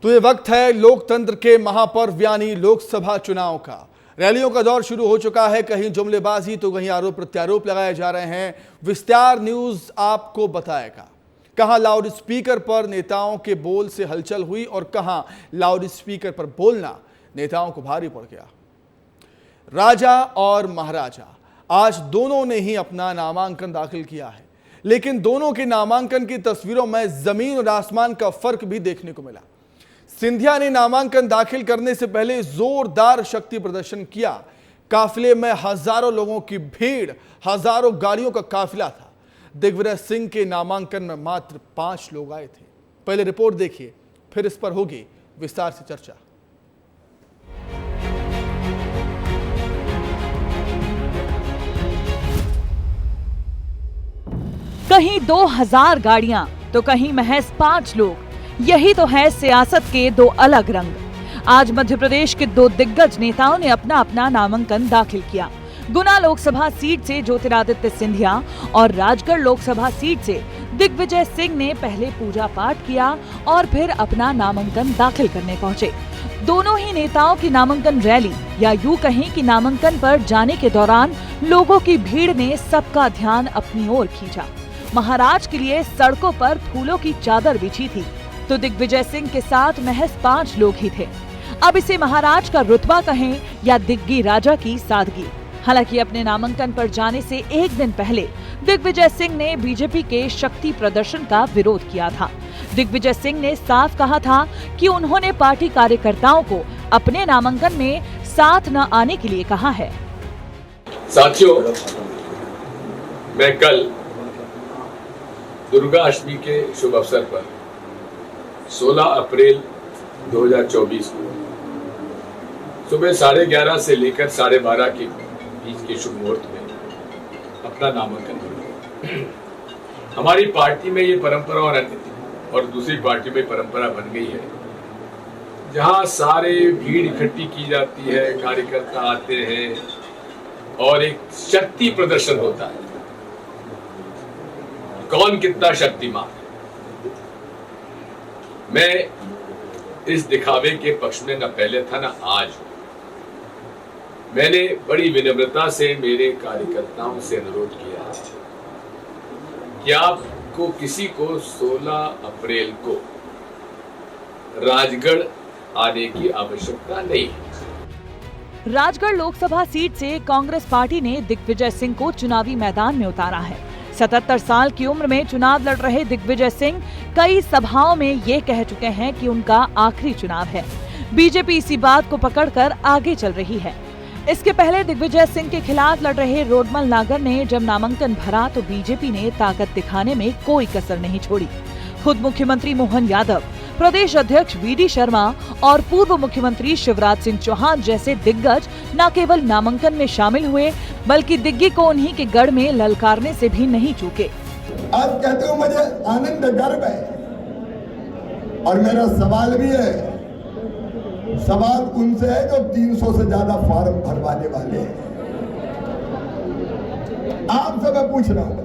तो ये वक्त है लोकतंत्र के महापर्व यानी लोकसभा चुनाव का। रैलियों का दौर शुरू हो चुका है। कहीं जुमलेबाजी तो कहीं आरोप प्रत्यारोप लगाए जा रहे हैं। विस्तार न्यूज आपको बताएगा कहां लाउड स्पीकर पर नेताओं के बोल से हलचल हुई और कहां लाउड स्पीकर पर बोलना नेताओं को भारी पड़ गया। राजा और महाराजा आज दोनों ने ही अपना नामांकन दाखिल किया है, लेकिन दोनों के नामांकन की तस्वीरों में जमीन और आसमान का फर्क भी देखने को मिला। सिंधिया ने नामांकन दाखिल करने से पहले जोरदार शक्ति प्रदर्शन किया। काफिले में हजारों लोगों की भीड़, हजारों गाड़ियों का काफिला था। दिग्विजय सिंह के नामांकन में मात्र 5 लोग आए थे। पहले रिपोर्ट देखिए, फिर इस पर होगी विस्तार से चर्चा। कहीं 2000 गाड़ियां तो कहीं महज 5 लोग। यही तो है सियासत के दो अलग रंग। आज मध्य प्रदेश के 2 दिग्गज नेताओं ने अपना अपना नामांकन दाखिल किया। गुना लोकसभा सीट से ज्योतिरादित्य सिंधिया और राजगढ़ लोकसभा सीट से दिग्विजय सिंह ने पहले पूजा पाठ किया और फिर अपना नामांकन दाखिल करने पहुंचे। दोनों ही नेताओं की नामांकन रैली या यूं कहें कि नामांकन पर जाने के दौरान लोगों की भीड़ ने सबका ध्यान अपनी ओर खींचा। महाराज के लिए सड़कों पर फूलों की चादर बिछी थी, तो दिग्विजय सिंह के साथ महज 5 लोग ही थे। अब इसे महाराज का रुतबा कहें या दिग्गी राजा की सादगी। हालांकि अपने नामांकन पर जाने से एक दिन पहले दिग्विजय सिंह ने बीजेपी के शक्ति प्रदर्शन का विरोध किया था। दिग्विजय सिंह ने साफ कहा था कि उन्होंने पार्टी कार्यकर्ताओं को अपने नामांकन में साथ न आने के लिए कहा है। साथियों, मैं कल दुर्गा अष्टमी के शुभ अवसर पर 16 अप्रैल 2024 को सुबह 11:30 से लेकर 12:30 के बीच के शुभ मुहूर्त में अपना नामांकन करूंगा। हमारी पार्टी में ये परंपरा और दूसरी पार्टी में परंपरा बन गई है, जहां सारे भीड़ इकट्ठी की जाती है, कार्यकर्ता आते हैं और एक शक्ति प्रदर्शन होता है। कौन कितना शक्तिमान। मैं इस दिखावे के पक्ष में न पहले था न आज। मैंने बड़ी विनम्रता से मेरे कार्यकर्ताओं से अनुरोध किया कि आपको किसी को 16 अप्रैल को राजगढ़ आने की आवश्यकता नहीं है। राजगढ़ लोकसभा सीट से कांग्रेस पार्टी ने दिग्विजय सिंह को चुनावी मैदान में उतारा है। 77 साल की उम्र में चुनाव लड़ रहे दिग्विजय सिंह कई सभाओं में ये कह चुके हैं कि उनका आखिरी चुनाव है। बीजेपी इसी बात को पकड़कर आगे चल रही है। इसके पहले दिग्विजय सिंह के खिलाफ लड़ रहे रोडमल नागर ने जब नामांकन भरा तो बीजेपी ने ताकत दिखाने में कोई कसर नहीं छोड़ी। खुद मुख्यमंत्री मोहन यादव, प्रदेश अध्यक्ष वीडी शर्मा और पूर्व मुख्यमंत्री शिवराज सिंह चौहान जैसे दिग्गज न केवल नामांकन में शामिल हुए बल्कि दिग्गी को उन्हीं के गढ़ में ललकारने से भी नहीं चूके। आज कहते हो मुझे आनंद गर्व है और मेरा सवाल भी है। सवाल उनसे है जो 300 से ज्यादा फॉर्म भरवाने वाले हैं। आपसे मैं पूछ रहा हूं।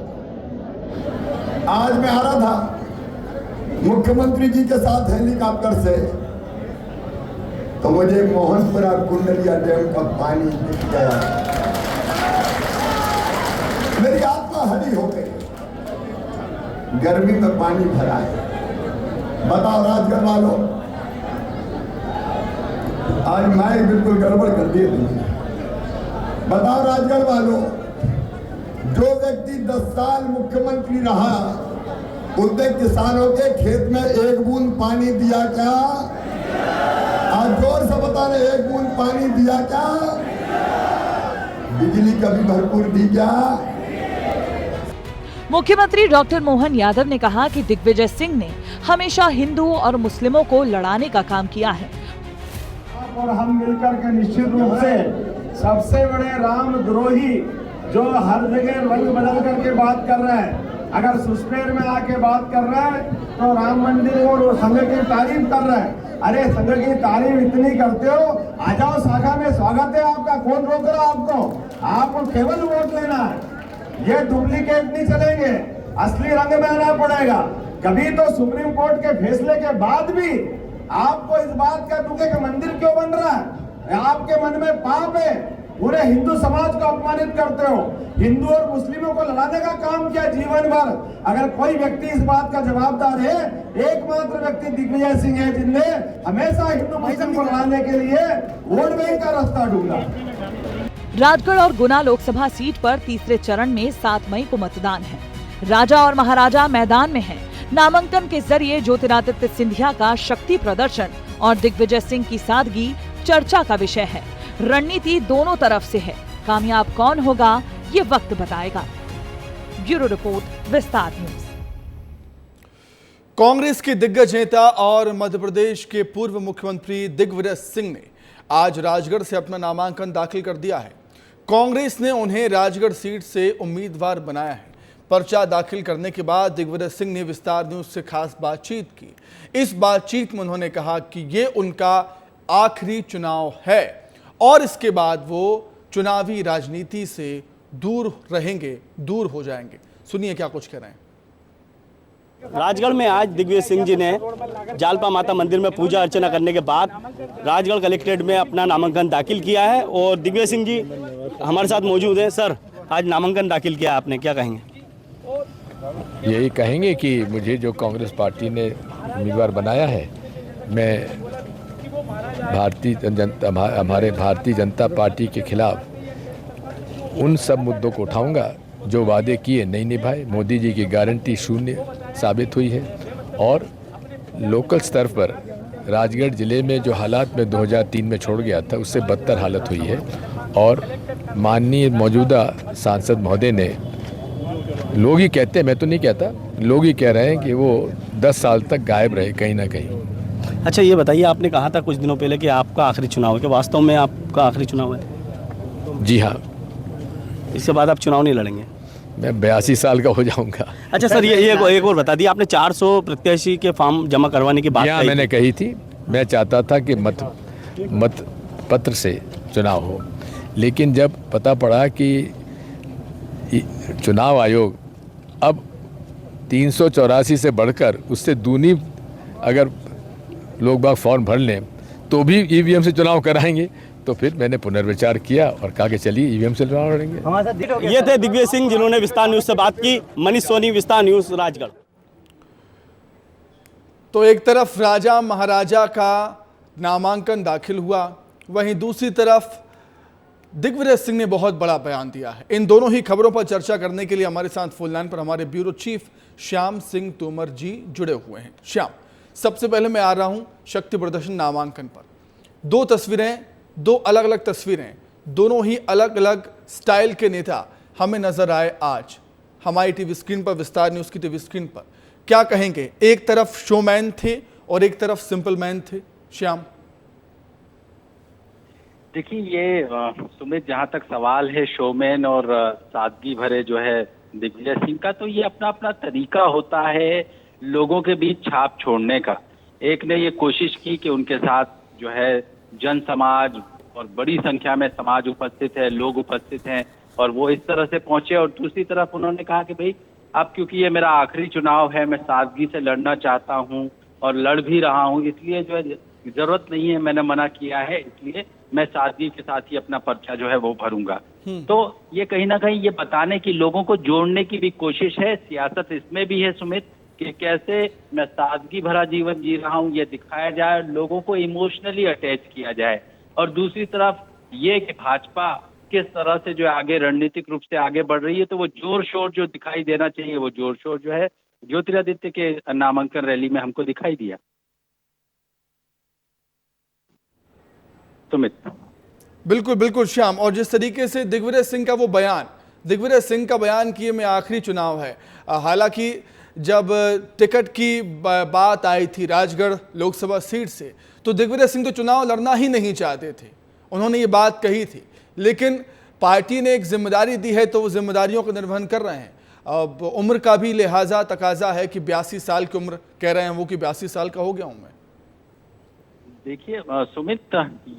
आज मैं आ रहा था मुख्यमंत्री जी के साथ हेलीकॉप्टर से, तो मुझे मोहनपुरा कुंडलिया डैम का पानी दिख गया। मेरी आत्मा हरी हो गई। गर्मी में पानी भरा है। बताओ राजगढ़ वालों, आज मैं बिल्कुल गड़बड़ कर दी। बताओ राजगढ़ वालों, जो व्यक्ति 10 साल मुख्यमंत्री रहा उसने किसानों के खेत में 1 बूंद पानी दिया क्या? आज जोर से बता रहे, 1 बूंद पानी दिया क्या? बिजली कभी भरपूर दी क्या? मुख्यमंत्री डॉक्टर मोहन यादव ने कहा कि दिग्विजय सिंह ने हमेशा हिंदू और मुस्लिमों को लड़ाने का काम किया है। और हम मिलकर के निश्चित रूप से सबसे बड़े राम द्रोही जो हर जगह रंग बदल करके बात कर रहे हैं, अगर सुस्पेर में आके बात कर रहा है तो राम मंदिर और संघ की तारीफ कर रहा है। अरे संघ की तारीफ इतनी करते हो, आ जाओ शाखा में, स्वागत है आपका। कौन रोक रहा आपको? आपको केवल वोट लेना है। ये डुप्लीकेट नहीं चलेंगे, असली रंग में आना पड़ेगा। कभी तो सुप्रीम कोर्ट के फैसले के बाद भी आपको इस बात का दुख है कि मंदिर क्यों बन रहा है? आपके मन में पाप है, पूरे हिंदू समाज को अपमानित करते हो, हिंदू और मुस्लिमों को लड़ाने का काम किया जीवन भर। अगर कोई व्यक्ति इस बात का जवाबदार है, एकमात्र व्यक्ति दिग्विजय सिंह है जिनने हमेशा हिंदू मुस्लिम को लड़ाने के लिए वोट बैंक का रास्ता ढूंढा। राजगढ़ और गुना लोकसभा सीट पर तीसरे चरण में 7 मई को मतदान है। राजा और महाराजा मैदान में हैं। नामांकन के जरिए ज्योतिरादित्य सिंधिया का शक्ति प्रदर्शन और दिग्विजय सिंह की सादगी चर्चा का विषय है। रणनीति दोनों तरफ से है, कामयाब कौन होगा ये वक्त बताएगा। ब्यूरो रिपोर्ट, विस्तार न्यूज। कांग्रेस के दिग्गज नेता और मध्य प्रदेश के पूर्व मुख्यमंत्री दिग्विजय सिंह ने आज राजगढ़ से अपना नामांकन दाखिल कर दिया है। कांग्रेस ने उन्हें राजगढ़ सीट से उम्मीदवार बनाया है। पर्चा दाखिल करने के बाद दिग्विजय सिंह ने विस्तार न्यूज से खास बातचीत की। इस बातचीत में उन्होंने कहा कि ये उनका आखिरी चुनाव है और इसके बाद वो चुनावी राजनीति से दूर रहेंगे, दूर हो जाएंगे। सुनिए क्या कुछ कह रहे हैं। राजगढ़ में आज दिग्विजय सिंह जी ने जालपा माता मंदिर में पूजा अर्चना करने के बाद राजगढ़ कलेक्ट्रेट में अपना नामांकन दाखिल किया है और दिग्विजय सिंह जी हमारे साथ मौजूद हैं। सर, आज नामांकन दाखिल किया आपने, क्या कहेंगे? यही कहेंगे कि मुझे जो कांग्रेस पार्टी ने उम्मीदवार बनाया है, मैं हमारे भारतीय जनता पार्टी के खिलाफ उन सब मुद्दों को उठाऊंगा जो वादे किए नहीं निभाए। मोदी जी की गारंटी शून्य साबित हुई है और लोकल स्तर पर राजगढ़ जिले में जो हालात में 2003 में छोड़ गया था उससे बदतर हालत हुई है और माननीय मौजूदा सांसद महोदय ने, लोग ही कहते हैं, मैं तो नहीं कहता, लोग ही कह रहे हैं कि वो 10 साल तक गायब रहे कहीं ना कहीं। अच्छा, ये बताइए, आपने कहा था कुछ दिनों पहले कि आपका आखिरी चुनाव है, कि वास्तव में आपका आखिरी चुनाव है? जी हाँ। इसके बाद आप चुनाव नहीं लड़ेंगे? मैं 82 साल का हो जाऊंगा। अच्छा सर, ये एक और बता दिए, आपने 400 प्रत्याशी के फॉर्म जमा करवाने की बात कही मैंने कही थी। मैं चाहता था कि मत पत्र से चुनाव हो, लेकिन जब पता पड़ा कि चुनाव आयोग अब 384 से बढ़कर उससे दूनी अगर लोग बाग फॉर्म भर लें तो भी ईवीएम से चुनाव कराएंगे, तो फिर मैंने पुनर्विचार किया और कहा कि चलिए ईवीएम से चुनाव लड़ेंगे। ये थे दिग्विजय सिंह जिन्होंने विस्तार न्यूज से बात की। मनीष सोनी, विस्तार न्यूज, राजगढ़। तो एक तरफ राजा महाराजा का नामांकन दाखिल हुआ, वहीं दूसरी तरफ दिग्विजय सिंह ने बहुत बड़ा बयान दिया है। इन दोनों ही खबरों पर चर्चा करने के लिए हमारे साथ फोन लाइन पर हमारे ब्यूरो चीफ श्याम सिंह तोमर जी जुड़े हुए हैं। श्याम, सबसे पहले मैं आ रहा हूं शक्ति प्रदर्शन नामांकन पर। 2 तस्वीरें, 2 अलग अलग तस्वीरें, दोनों ही अलग अलग स्टाइल के नेता हमें नजर आए आज हमारी टीवी स्क्रीन पर, विस्तार न्यूज की टीवी स्क्रीन पर। क्या कहेंगे? एक तरफ शोमैन थे और एक तरफ सिंपल मैन थे। श्याम, देखिए, ये सुमित, जहाँ तक सवाल है शोमैन और सादगी भरे जो है दिग्विजय सिंह का, तो ये अपना अपना तरीका होता है लोगों के बीच छाप छोड़ने का। एक ने ये कोशिश की कि उनके साथ जो है जन समाज और बड़ी संख्या में समाज उपस्थित है, लोग उपस्थित हैं और वो इस तरह से पहुंचे, और दूसरी तरफ उन्होंने कहा कि भाई अब क्योंकि ये मेरा आखिरी चुनाव है, मैं सादगी से लड़ना चाहता हूँ और लड़ भी रहा हूँ, इसलिए जो है जरूरत नहीं है, मैंने मना किया है, इसलिए मैं सादगी के साथ ही अपना पर्चा जो है वो भरूंगा। तो ये कहीं ना कहीं ये बताने की, लोगों को जोड़ने की भी कोशिश है। सियासत इसमें भी है सुमित, कि कैसे मैं सादगी भरा जीवन जी रहा हूँ ये दिखाया जाए, लोगों को इमोशनली अटैच किया जाए। और दूसरी तरफ ये कि भाजपा किस तरह से जो आगे रणनीतिक रूप से आगे बढ़ रही है, तो वो जोर शोर जो दिखाई देना चाहिए, वो जोर शोर जो है ज्योतिरादित्य के नामांकन रैली में हमको दिखाई दिया। सुमित, बिल्कुल बिल्कुल श्याम, और जिस तरीके से दिग्विजय सिंह का वो बयान, दिग्विजय सिंह का बयान कि ये में आखिरी चुनाव है। हालांकि जब टिकट की बात आई थी राजगढ़ लोकसभा सीट से, तो दिग्विजय सिंह तो चुनाव लड़ना ही नहीं चाहते थे, उन्होंने ये बात कही थी, लेकिन पार्टी ने एक जिम्मेदारी दी है तो वो जिम्मेदारियों का निर्वहन कर रहे हैं। अब उम्र का भी लिहाजा तकाजा है कि 82 साल की उम्र कह रहे हैं वो कि 82 साल का हो गया हूं मैं। देखिए सुमित,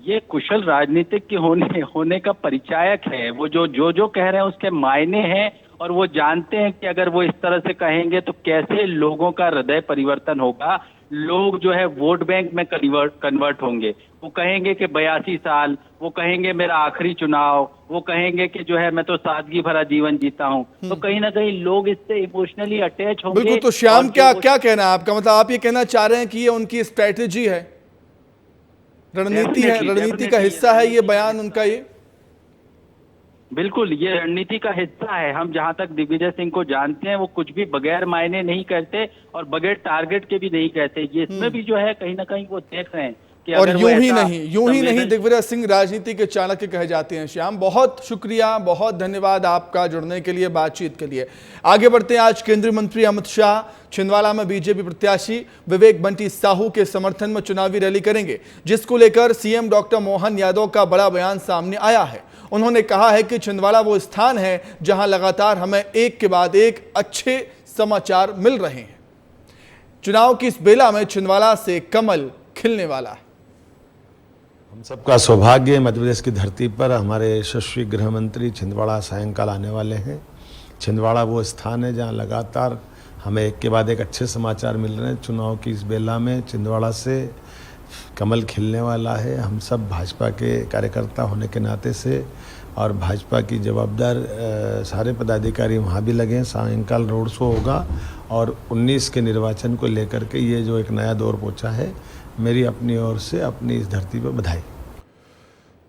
ये कुशल राजनीतिक के होने का परिचायक है। वो जो कह रहे हैं उसके मायने हैं, और वो जानते हैं कि अगर वो इस तरह से कहेंगे तो कैसे लोगों का हृदय परिवर्तन होगा, लोग जो है वोट बैंक में कन्वर्ट होंगे। वो कहेंगे कि 82 साल, वो कहेंगे मेरा आखिरी चुनाव, वो कहेंगे कि जो है मैं तो सादगी भरा जीवन जीता हूं। तो कहीं ना कहीं लोग इससे इमोशनली अटैच होंगे। बिल्कुल। तो श्याम, क्या कहना है आपका? मतलब आप ये कहना चाह रहे हैं कि ये उनकी स्ट्रैटेजी है, रणनीति है, रणनीति का हिस्सा है ये बयान उनका? ये बिल्कुल ये रणनीति का हिस्सा है। हम जहां तक दिग्विजय सिंह को जानते हैं, वो कुछ भी बगैर मायने नहीं करते और बगैर टारगेट के भी नहीं कहते। ये इसमें भी जो है कहीं ना कहीं वो देख रहे हैं कि और अगर यूं ही नहीं दिग्विजय सिंह राजनीति के चाणक्य कहे जाते हैं। श्याम, बहुत शुक्रिया, बहुत धन्यवाद आपका जुड़ने के लिए, बातचीत के लिए। आगे बढ़ते हैं। आज केंद्रीय मंत्री अमित शाह छिंदवाड़ा में बीजेपी प्रत्याशी विवेक बंटी साहू के समर्थन में चुनावी रैली करेंगे, जिसको लेकर सीएम डॉक्टर मोहन यादव का बड़ा बयान सामने आया है। उन्होंने कहा है कि छिंदवाड़ा वो स्थान है जहां लगातार हमें एक के बाद एक अच्छे समाचार मिल रहे हैं। चुनाव की इस बेला में छिंदवाड़ा से कमल खिलने वाला है। हम सबका सौभाग्य, मध्य प्रदेश की धरती पर हमारे यशस्वी गृह मंत्री छिंदवाड़ा सायंकाल आने वाले हैं। छिंदवाड़ा वो स्थान है जहां लगातार हमें एक के बाद एक अच्छे समाचार मिल रहे हैं। चुनाव की इस बेला में छिंदवाड़ा से कमल खिलने वाला है। हम सब भाजपा के कार्यकर्ता होने के नाते से और भाजपा की जवाबदार सारे पदाधिकारी वहाँ भी लगे हैं। सायंकाल रोड शो होगा और 19 के निर्वाचन को लेकर के ये जो एक नया दौर पहुँचा है, मेरी अपनी ओर से अपनी इस धरती पर बधाई।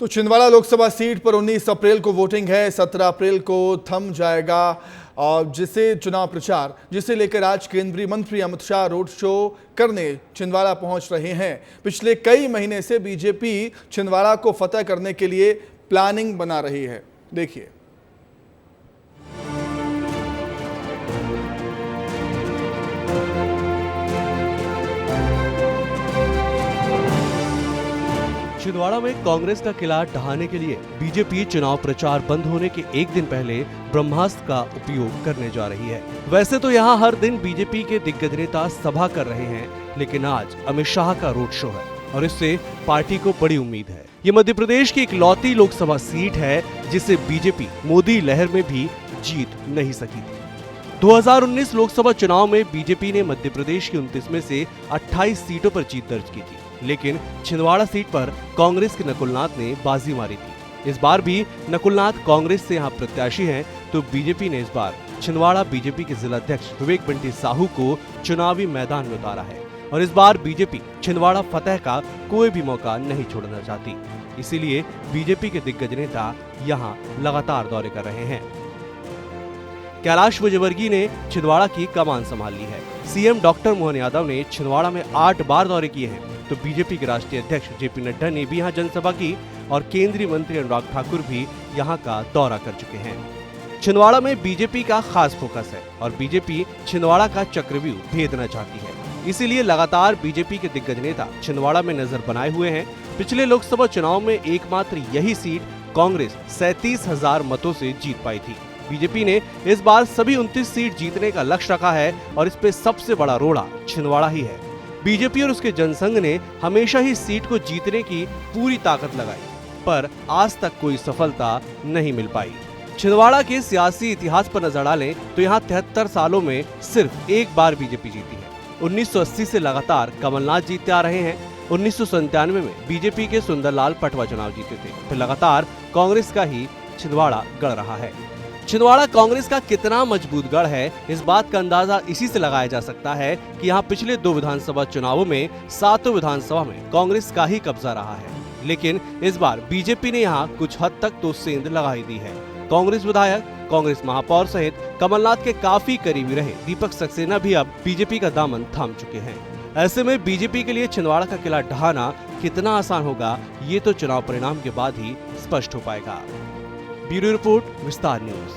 तो छिंदवाड़ा लोकसभा सीट पर 19 अप्रैल को वोटिंग है। 17 अप्रैल को थम जाएगा और जिसे चुनाव प्रचार, जिसे लेकर आज केंद्रीय मंत्री अमित शाह रोड शो करने छिंदवाड़ा पहुंच रहे हैं। पिछले कई महीने से बीजेपी छिंदवाड़ा को फतह करने के लिए प्लानिंग बना रही है। देखिए। छिंदवाड़ा में कांग्रेस का किला ढहाने के लिए बीजेपी चुनाव प्रचार बंद होने के एक दिन पहले ब्रह्मास्त्र का उपयोग करने जा रही है। वैसे तो यहाँ हर दिन बीजेपी के दिग्गज नेता सभा कर रहे हैं, लेकिन आज अमित शाह का रोड शो है और इससे पार्टी को बड़ी उम्मीद है। ये मध्य प्रदेश की इकलौती लोकसभा सीट है जिसे बीजेपी मोदी लहर में भी जीत नहीं सकी थी। 2019 लोकसभा चुनाव में बीजेपी ने मध्य प्रदेश की 29 में से 28 सीटों पर जीत दर्ज की थी, लेकिन छिंदवाड़ा सीट पर कांग्रेस के नकुलनाथ ने बाजी मारी थी। इस बार भी नकुलनाथ कांग्रेस से यहाँ प्रत्याशी हैं, तो बीजेपी ने इस बार छिंदवाड़ा बीजेपी के जिला अध्यक्ष विवेक बंटी साहू को चुनावी मैदान में उतारा है और इस बार बीजेपी छिंदवाड़ा फतह का कोई भी मौका नहीं छोड़ना चाहती। इसीलिए बीजेपी के दिग्गज नेता यहाँ लगातार दौरे कर रहे हैं। कैलाश विजयवर्गीय ने छिंदवाड़ा की कमान संभाल ली है। सीएम डॉक्टर मोहन यादव ने छिंदवाड़ा में 8 बार दौरे किए हैं, तो बीजेपी के राष्ट्रीय अध्यक्ष जेपी नड्डा ने भी यहाँ जनसभा की और केंद्रीय मंत्री अनुराग ठाकुर भी यहाँ का दौरा कर चुके हैं। छिंदवाड़ा में बीजेपी का खास फोकस है और बीजेपी छिंदवाड़ा का चक्रव्यूह भेदना चाहती है। इसीलिए लगातार बीजेपी के दिग्गज नेता छिंदवाड़ा में नजर बनाए हुए हैं। पिछले लोकसभा चुनाव में एकमात्र यही सीट कांग्रेस 37,000 मतों से जीत पाई थी। बीजेपी ने इस बार सभी 29 सीट जीतने का लक्ष्य रखा है और इस पे सबसे बड़ा रोड़ा छिंदवाड़ा ही है। बीजेपी और उसके जनसंघ ने हमेशा ही सीट को जीतने की पूरी ताकत लगाई, पर आज तक कोई सफलता नहीं मिल पाई। छिंदवाड़ा के सियासी इतिहास पर नजर डालें तो यहाँ 73 सालों में सिर्फ एक बार बीजेपी जीती है। 1980 से लगातार कमलनाथ जीतते आ रहे हैं। 1997 में बीजेपी के सुंदरलाल पटवा चुनाव जीते थे, फिर लगातार कांग्रेस का ही छिंदवाड़ा गढ़ रहा है। छिंदवाड़ा कांग्रेस का कितना मजबूत गढ़ है, इस बात का अंदाजा इसी से लगाया जा सकता है कि यहाँ पिछले 2 विधानसभा चुनावों में 7 विधानसभा में कांग्रेस का ही कब्जा रहा है, लेकिन इस बार बीजेपी ने यहाँ कुछ हद तक तो सेंध लगा ही दी है। कांग्रेस विधायक, कांग्रेस महापौर सहित कमलनाथ के काफी करीबी रहे दीपक सक्सेना भी अब बीजेपी का दामन थाम चुके हैं। ऐसे में बीजेपी के लिए छिंदवाड़ा का किला ढहाना कितना आसान होगा, ये तो चुनाव परिणाम के बाद ही स्पष्ट हो पाएगा। ब्यूरो रिपोर्ट, विस्तार न्यूज।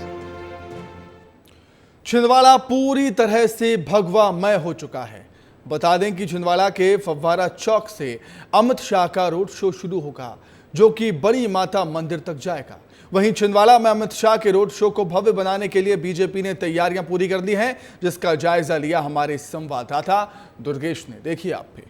छिंदवाड़ा पूरी तरह से भगवामय हो चुका है। बता दें कि छिंदवाड़ा के फव्वारा चौक से अमित शाह का रोड शो शुरू होगा, जो कि बड़ी माता मंदिर तक जाएगा। वहीं छिंदवाड़ा में अमित शाह के रोड शो को भव्य बनाने के लिए बीजेपी ने तैयारियां पूरी कर ली हैं, जिसका जायजा लिया हमारे संवाददाता दुर्गेश ने। देखिए आप भी।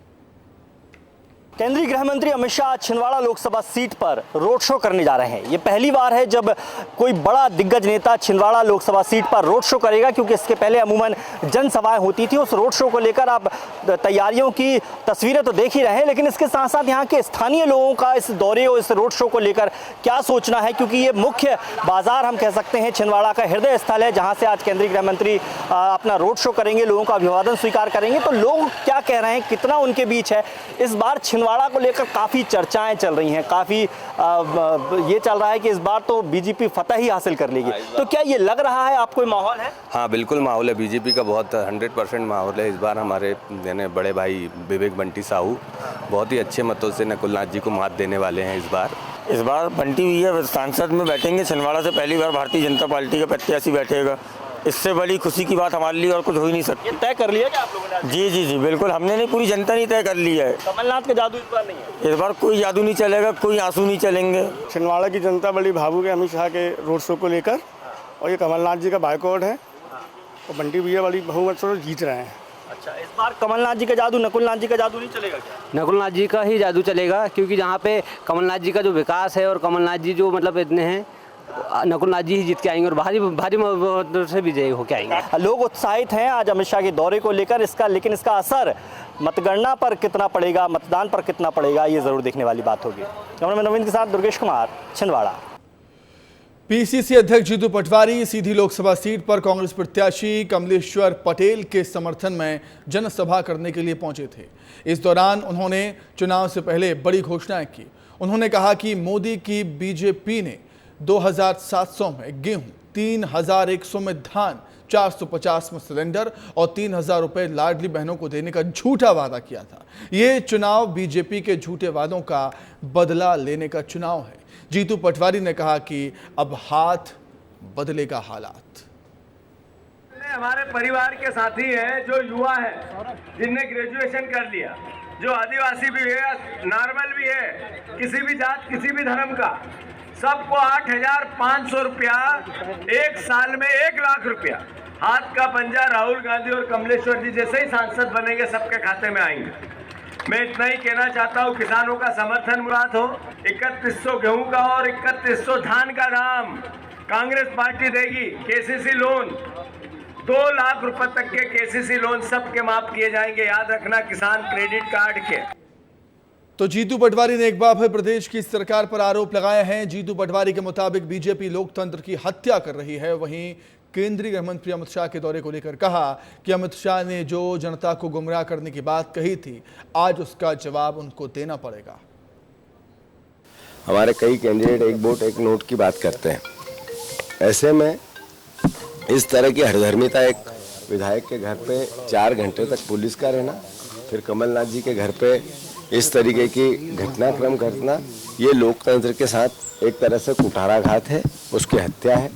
केंद्रीय गृह मंत्री अमित शाह छिंदवाड़ा लोकसभा सीट पर रोड शो करने जा रहे हैं। ये पहली बार है जब कोई बड़ा दिग्गज नेता छिंदवाड़ा लोकसभा सीट पर रोड शो करेगा, क्योंकि इसके पहले अमूमन जनसभाएं होती थी। उस रोड शो को लेकर आप तैयारियों की तस्वीरें तो देख ही रहे हैं, लेकिन इसके साथ साथ यहाँ के स्थानीय लोगों का इस दौरे और इस रोड शो को लेकर क्या सोचना है, क्योंकि ये मुख्य बाजार हम कह सकते हैं, छिंदवाड़ा का हृदय स्थल है, जहाँ से आज केंद्रीय गृह मंत्री अपना रोड शो करेंगे, लोगों का अभिवादन स्वीकार करेंगे। तो लोग क्या कह रहे हैं, कितना उनके बीच है, इस बार छिंदवाड़ा को लेकर काफ़ी चर्चाएं चल रही हैं, काफ़ी ये चल रहा है कि इस बार तो बीजेपी फतह ही हासिल कर लेगी। तो क्या ये लग रहा है आपको माहौल है? हाँ बिल्कुल माहौल है, बीजेपी का बहुत 100% माहौल है। इस बार हमारे यानी बड़े भाई विवेक बंटी साहू बहुत ही अच्छे मतों से नकुलनाथ जी को मात देने वाले हैं। इस बार बंटी भैया सांसद में बैठेंगे। छिंदवाड़ा से पहली बार भारतीय जनता पार्टी का प्रत्याशी बैठेगा। इससे बड़ी खुशी की बात हमारे लिए और कुछ हो ही नहीं सकती। तय कर लिया क्या आप लोगों ने? जी जी जी बिल्कुल, हमने नहीं, पूरी जनता ने तय कर लिया है। कमलनाथ का जादू इस बार नहीं है? इस बार कोई जादू नहीं चलेगा, कोई आंसू नहीं चलेंगे। छिंदवाड़ा की जनता बड़ी भावुक है अमित शाह के रोड शो को लेकर, और ये कमलनाथ जी का बाइकआउट है, और बंटी भैया बड़ी बहुमत से जीत रहे हैं। अच्छा, इस बार कमलनाथ जी का जादू, नकुलनाथ जी का जादू नहीं चलेगा क्या? नकुलनाथ जी का ही जादू चलेगा, क्योंकि जहाँ पे कमलनाथ जी का जो विकास है और कमलनाथ जी जो मतलब इतने हैं, नकुलनाथ जी ही जीत के आएंगे और भारी भारी से विजयी होकर आएंगे। लोग उत्साहित हैं आज अमित शाह के दौरे को लेकर, लेकिन इसका असर मतगणना पर कितना पड़ेगा, मतदान पर कितना पड़ेगा, ये जरूर देखने वाली बात होगी। कैमरामैन नवीन के साथ दुर्गेश कुमार, छिंदवाड़ा। पीसीसी अध्यक्ष जीतू पटवारी सीधी लोकसभा सीट पर कांग्रेस प्रत्याशी कमलेश्वर पटेल के समर्थन में जनसभा करने के लिए पहुंचे थे। इस दौरान उन्होंने चुनाव से पहले बड़ी घोषणाएं की। उन्होंने कहा कि मोदी की बीजेपी ने 2700 में गेहूं, 3100 में धान, 450 में सिलेंडर और 3000 रुपए लाडली बहनों को देने का झूठा वादा किया था। ये चुनाव बीजेपी के झूठे वादों का बदला लेने का चुनाव है। जीतू पटवारी ने कहा कि अब हाथ बदलेगा हालात। हमारे परिवार के साथी हैं जो युवा है, जिनने ग्रेजुएशन कर लिया, जो आदिवासी भी है, नॉर्मल भी है, किसी भी जात किसी भी धर्म का, सबको 8500 रुपया, एक साल में 1 लाख रुपया हाथ का पंजा राहुल गांधी और कमलेश्वर जी जैसे ही सांसद बनेंगे सबके खाते में आएंगे। मैं इतना ही कहना चाहता हूँ, किसानों का समर्थन मुराद हो। 3100 गेहूं का और 3100 धान का दाम कांग्रेस पार्टी देगी। केसीसी लोन 2 लाख रुपए तक के केसीसी लोन सबके माफ किए जाएंगे, याद रखना, किसान क्रेडिट कार्ड के। तो जीतू पटवारी ने एक बार फिर प्रदेश की सरकार पर आरोप लगाए हैं। जीतू पटवारी के मुताबिक बीजेपी लोकतंत्र की हत्या कर रही है। वहीं केंद्रीय गृह मंत्री अमित शाह के दौरे को लेकर कहा कि अमित शाह ने जो जनता को गुमराह करने की बात कही थी, आज उसका जवाब उनको देना पड़ेगा। हमारे कई कैंडिडेट एक वोट एक नोट की बात करते हैं। ऐसे में इस तरह की हरधर्मिता, एक विधायक के घर पे 4 घंटे तक पुलिस का रहना, फिर कमलनाथ जी के घर पे इस तरीके की घटनाक्रम करना, ये लोकतंत्र के साथ एक तरह से कुठाराघात है, उसकी हत्या है।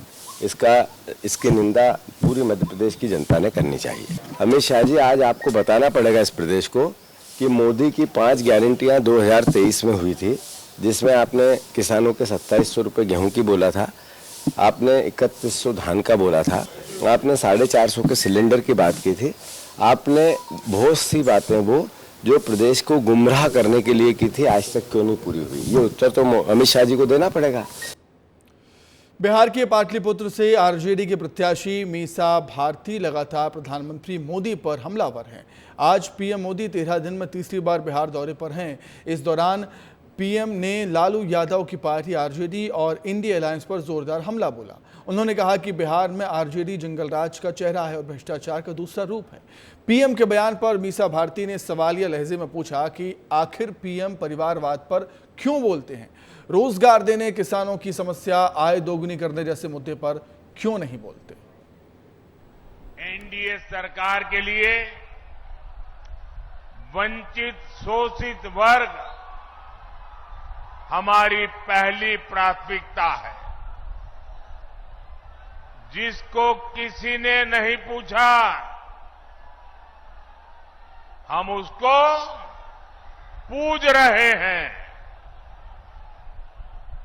इसकी निंदा पूरी मध्य प्रदेश की जनता ने करनी चाहिए। अमित शाह जी, आज आपको बताना पड़ेगा इस प्रदेश को कि मोदी की 5 गारंटियां 2023 में हुई थी, जिसमें आपने किसानों के 2700 रुपये गेहूं की बोला था, आपने 3100 धान का बोला था, आपने 450 के सिलेंडर की बात की थी, आपने बहुत सी बातें वो जो प्रदेश को गुमराह करने के लिए की थी, आज तक क्यों नहीं पूरी हुई? ये उत्तर तो अमित शाह जी को देना पड़ेगा। बिहार के पाटलिपुत्र से आरजेडी के प्रत्याशी मीसा भारती लगातार प्रधानमंत्री मोदी पर हमलावर हैं। आज पीएम मोदी 13 दिन में तीसरी बार बिहार दौरे पर हैं। इस दौरान पीएम ने लालू यादव की पार्टी आरजेडी और इंडिया अलायंस पर जोरदार हमला बोला। उन्होंने कहा कि बिहार में आरजेडी जंगल राज का चेहरा है और भ्रष्टाचार का दूसरा रूप है। पीएम के बयान पर मीसा भारती ने सवालिया लहजे में पूछा कि आखिर पीएम परिवारवाद पर क्यों बोलते हैं, रोजगार देने, किसानों की समस्या, आय दोगुनी करने जैसे मुद्दे पर क्यों नहीं बोलते। एनडीए सरकार के लिए वंचित शोषित वर्ग हमारी पहली प्राथमिकता है। जिसको किसी ने नहीं पूछा, हम उसको पूज रहे हैं।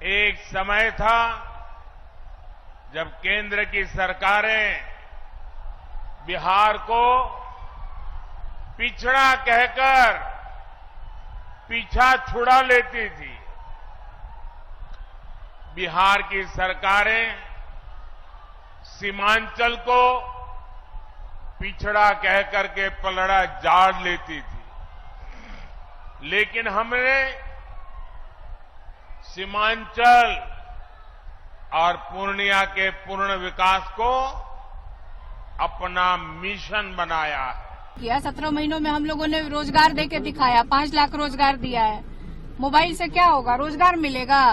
एक समय था जब केंद्र की सरकारें बिहार को पिछड़ा कहकर पीछा छुड़ा लेती थी। बिहार की सरकारें सीमांचल को पिछड़ा कह करके पलड़ा झाड़ लेती थी, लेकिन हमने सीमांचल और पूर्णिया के पूर्ण विकास को अपना मिशन बनाया है। 17 महीनों में हम लोगों ने रोजगार देके दिखाया, 5 लाख रोजगार दिया है। मोबाइल से क्या होगा, रोजगार मिलेगा?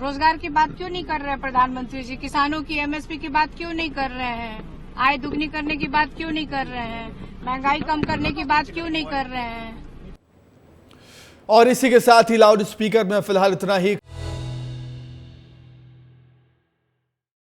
रोजगार की बात क्यों नहीं कर रहे हैं प्रधानमंत्री जी? किसानों की एमएसपी की बात क्यों नहीं कर रहे हैं? आय दुगनी करने की बात क्यों नहीं कर रहे हैं? महंगाई कम करने की बात क्यों नहीं कर रहे हैं? और इसी के साथ ही लाउड स्पीकर में फिलहाल इतना ही।